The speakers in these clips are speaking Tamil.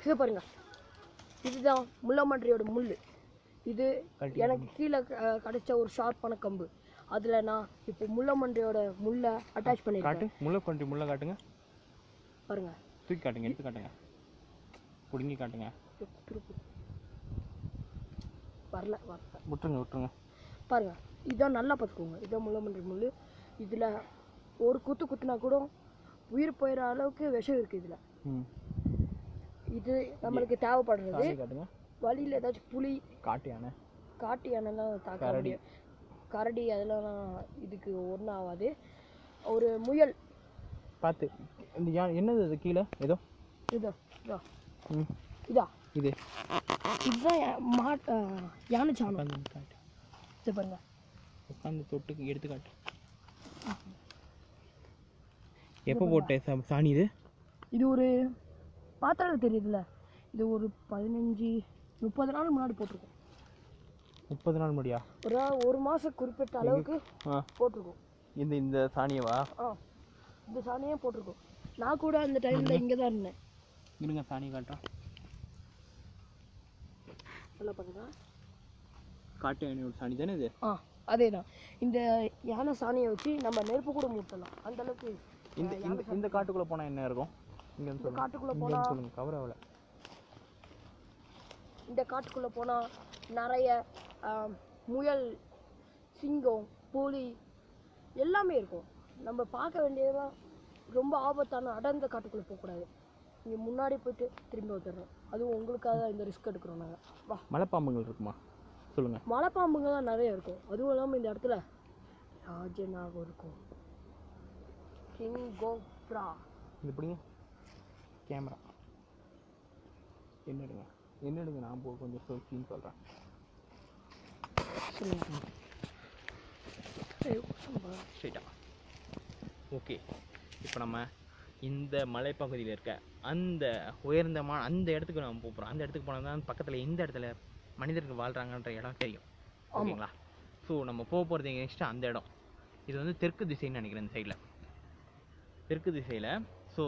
இது பாருங்க, இதுதான் முள்ளமன்றியோட முள். இது எனக்கு கீழே கிடைச்ச ஒரு ஷார்ப்பான கம்பு. அதில் நான் இப்போ முள்ளமன்றியோட முள்ளை அட்டாச் பண்ணியிருக்கேன். முள்ளமன்றி முள்ளை காட்டுங்க பாருங்க, தூக்கி காட்டுங்க, எடுத்து காட்டுங்க, பிடுங்கி காட்டுங்க. வரல விட்டுருங்க. பாருங்க, இதுதான் நல்லா பார்த்துக்கோங்க. இதுதான் முள்ளமன்றி முள். இதில் ஒரு குத்துனா கூட உயிர் போயிடுற அளவுக்கு விஷம் இருக்குது இதில். இது நம்மளுக்கு தேவைப்படுறது. வழியில் ஏதாச்சும் புலி, காட்டு யானைலாம் தாக்க முடியும். கரடி அதெல்லாம் இதுக்கு ஒன்றும் ஆகாது. ஒரு முயல் பார்த்து இந்த என்னது இது கீழே ஏதோ இதுதான் யானை சாணம். இது பாருங்க, உட்காந்து தொட்டு எடுத்து காட்டு. எப்போ போட்ட சாணி இது? இது ஒரு பாத்திரம் தெரியுதுல்ல, இது ஒரு 15-30 நாள் முன்னாடி போட்டிருக்கோம். 30 நாள் முடியா? ஒரு மாதம் குறிப்பிட்ட அளவுக்கு போட்டிருக்கோம். இந்த சாணியவா? இந்த சாணியே போட்டிருக்கோம். நான் கூட அந்த டைமில் இங்கே தான் இருந்தேன். இருங்க, சாணி காட்டுறேன். நல்லா பண்ணுங்க. காட்டு யானையோட சாணி தானே இது? அதே தான். இந்த யானை சாணியை வச்சு நம்ம நெருப்பு கூட மூட்டலாம். அந்த அளவுக்கு இந்த காட்டுக்குள்ளே போனால் என்ன இருக்கும்? இங்கே காட்டுக்குள்ளே போனால் சொல்லுங்க, கவர் ஆகல. இந்த காட்டுக்குள்ளே போனால் நிறைய முயல், சிங்கம், புலி எல்லாமே இருக்கும். நம்ம பார்க்க வேண்டியதெல்லாம் ரொம்ப ஆபத்தான அடர்ந்த காட்டுக்குள்ளே போகக்கூடாது. இங்கே முன்னாடி போய்ட்டு திரும்பி வந்துடுறோம். அதுவும் உங்களுக்காக இந்த ரிஸ்க் எடுக்கிறோம் நாங்கள். வா. மலைப்பாம்புகள் இருக்குமா? சொல்லுங்கள். மலைப்பாம்புங்கள்லாம் நிறைய இருக்கும். அதுவும் இல்லாமல் இந்த இடத்துல ராஜநாகம் இருக்கும். King cobra. இது எப்படிங்க கேமரா என்ன எடுங்க நான் கொஞ்சம் சொல்லின்னு சொல்கிறேன். ஓகே, இப்போ நம்ம இந்த மலைப்பகுதியில் இருக்க அந்த உயர்ந்தமான அந்த இடத்துக்கு நம்ம போகிறோம். அந்த இடத்துக்கு போனால் தான் பக்கத்தில் எந்த இடத்துல மனிதர்கள் வாழ்கிறாங்கன்ற இடம் தெரியும். ஓகேங்களா? ஸோ நம்ம போகிறது நெக்ஸ்ட்டு அந்த இடம். இது வந்து தெற்கு திசைன்னு நினைக்கிறேன். இந்த சைடில் தெற்கு திசையில். ஸோ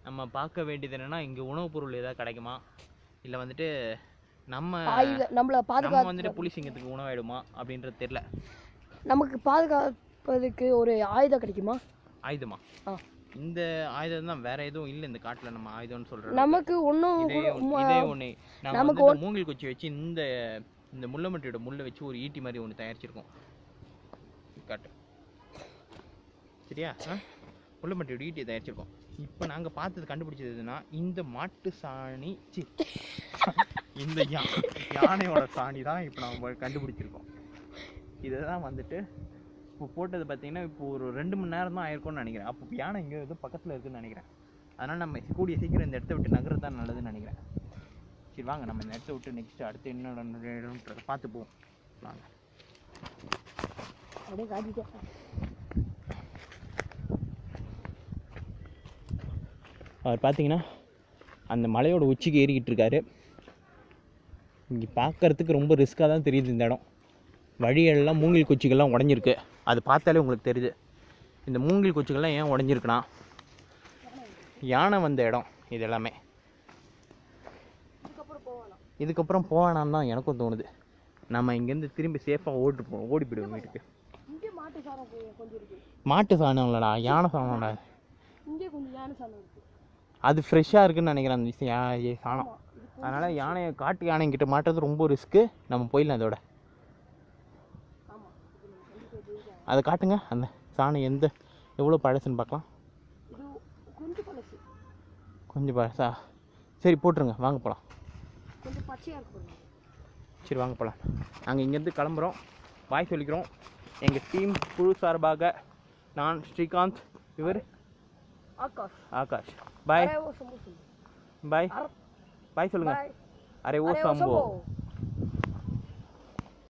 நம்ம பார்க்க வேண்டியது என்னென்னா, இங்கே உணவுப் பொருள் ஏதாவது கிடைக்குமா, இல்லை வந்துட்டு நம்மளை வந்துட்டு புலி சிங்கத்துக்கு உணவாயிடுமா அப்படின்றது தெரியல. நமக்கு பாதுகாப்பதுக்கு ஒரு ஆயுதம் கிடைக்குமா? ஆயுதமா? இந்த ஆயுதம் தான், வேற எதுவும் இல்லை இந்த காட்டில். நம்ம ஆயுதம்னு சொல்கிறோம். நமக்கு ஒன்றும் இதே ஒன்று நம்ம மூங்கில் குச்சி வச்சு இந்த முள்ளமட்டியோட முள்ளை வச்சு ஒரு ஈட்டி மாதிரி ஒன்று தயாரிச்சிருக்கோம். காட்டு சரியா? முள்ளமட்டியோட ஈட்டியை தயாரிச்சிருக்கோம். இப்போ நாங்கள் பார்த்தது கண்டுபிடிச்சதுன்னா இந்த மாட்டு சாணி இந்த யானையோட சாணி தான் இப்போ நம்ம கண்டுபிடிச்சிருக்கோம். இதை தான் வந்துட்டு இப்போ போட்டது பார்த்தீங்கன்னா இப்போ ஒரு 2 மணி நேரம் தான் ஆயிருக்கும்னு நினைக்கிறேன். அப்போ யானை இங்கே எதுவும் பக்கத்தில் இருக்குதுன்னு நினைக்கிறேன். அதனால் நம்ம கூடிய சீக்கிரம் இந்த இடத்த விட்டு நகர்றது தான் நல்லதுன்னு நினைக்கிறேன். சரி வாங்க, நம்ம இந்த இடத்த விட்டு நெக்ஸ்ட்டு அடுத்து என்ன இடம்ன்றதை பார்த்து போவோம். வாங்க. அவர் பார்த்தீங்கன்னா அந்த மலையோட உச்சிக்கு ஏறிக்கிட்டு இருக்காரு. இங்கே பார்க்குறதுக்கு ரொம்ப ரிஸ்க்காக தான் தெரியுது இந்த இடம். வழியெல்லாம் மூங்கில் குச்சிகள்லாம் உடஞ்சிருக்கு. அது பார்த்தாலே உங்களுக்கு தெரியுது. இந்த மூங்கில் குச்சிகள்லாம் ஏன் உடஞ்சிருக்குன்னா யானை வந்த இடம் இது எல்லாமே. இதுக்கப்புறம் போவேணான்னு தான் எனக்கும் தோணுது. நம்ம இங்கேருந்து திரும்பி சேஃபாக ஓடி போயிடுவோம் வீட்டுக்கு. மாட்டு சாணம் இல்லைடா, யானை சாணம்டா. அது ஃப்ரெஷ்ஷாக இருக்குதுன்னு நினைக்கிறேன் அந்த சாணம். அதனால் யானையை காட்டு யானைங்கிட்ட மாட்டுறது ரொம்ப ரிஸ்க்கு. நம்ம போயிடலாம் அதோட. அதை காட்டுங்க, அந்த சாணம் எவ்வளோ பழசுன்னு பார்க்கலாம். கொஞ்சம் பழசா? சரி போட்டுருங்க, வாங்க போகலாம். சரி வாங்க போகலாம். நாங்கள் இங்கேருந்து கிளம்புறோம். பாய் சொல்லிக்கிறோம். எங்கள் டீம் குழு சார்பாக நான் ஸ்ரீகாந்த், இவர் ஆகாஷ். பாய் பாய் பாய் சொல்லுங்கள். அரே ஓ சம்போ.